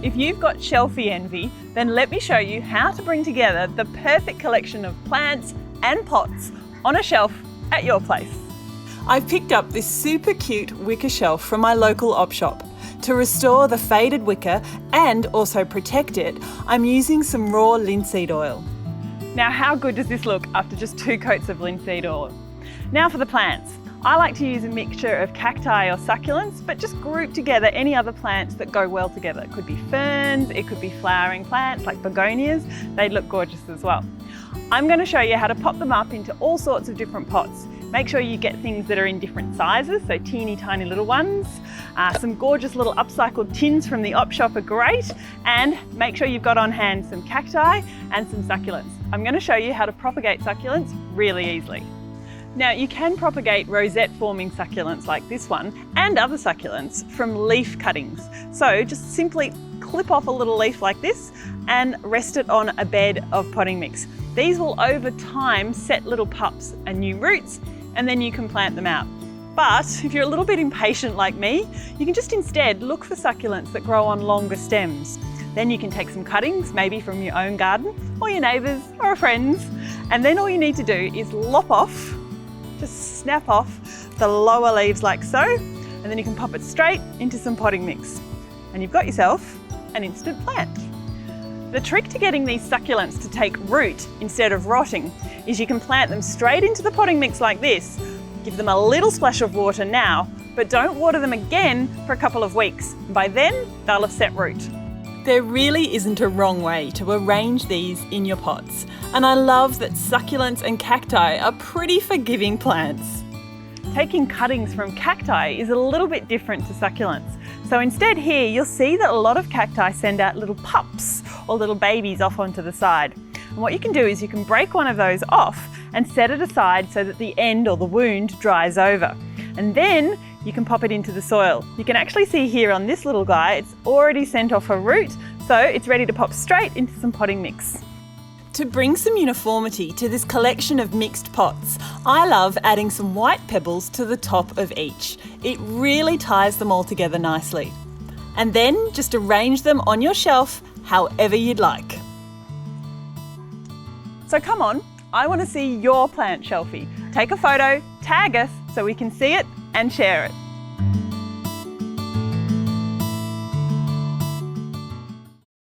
If you've got shelfie envy, then let me show you how to bring together the perfect collection of plants and pots on a shelf at your place. I've picked up this super cute wicker shelf from my local op shop. To restore the faded wicker and also protect it, I'm using some raw linseed oil. Now, how good does this look after just 2 coats of linseed oil? Now for the plants. I like to use a mixture of cacti or succulents, but just group together any other plants that go well together. It could be ferns, it could be flowering plants like begonias. They look gorgeous as well. I'm going to show you how to pop them up into all sorts of different pots. Make sure you get things that are in different sizes, so teeny tiny little ones. Some gorgeous little upcycled tins from the op shop are great, and make sure you've got on hand some cacti and some succulents. I'm going to show you how to propagate succulents really easily. Now, you can propagate rosette forming succulents like this one and other succulents from leaf cuttings. So just simply clip off a little leaf like this and rest it on a bed of potting mix. These will over time set little pups and new roots, and then you can plant them out. But if you're a little bit impatient like me, you can just instead look for succulents that grow on longer stems. Then you can take some cuttings, maybe from your own garden or your neighbours or a friend's, and then all you need to do is lop off, just snap off the lower leaves like so, and then you can pop it straight into some potting mix. And you've got yourself an instant plant. The trick to getting these succulents to take root instead of rotting is you can plant them straight into the potting mix like this. Give them a little splash of water now, but don't water them again for a couple of weeks. By then, they'll have set root. There really isn't a wrong way to arrange these in your pots, and I love that succulents and cacti are pretty forgiving plants. Taking cuttings from cacti is a little bit different to succulents. So instead here, you'll see that a lot of cacti send out little pups or little babies off onto the side. And what you can do is you can break one of those off and set it aside so that the end or the wound dries over. And then you can pop it into the soil. You can actually see here on this little guy, it's already sent off a root, so it's ready to pop straight into some potting mix. To bring some uniformity to this collection of mixed pots, I love adding some white pebbles to the top of each. It really ties them all together nicely. And then just arrange them on your shelf however you'd like. So come on, I want to see your plant shelfie. Take a photo, tag us so we can see it and share it.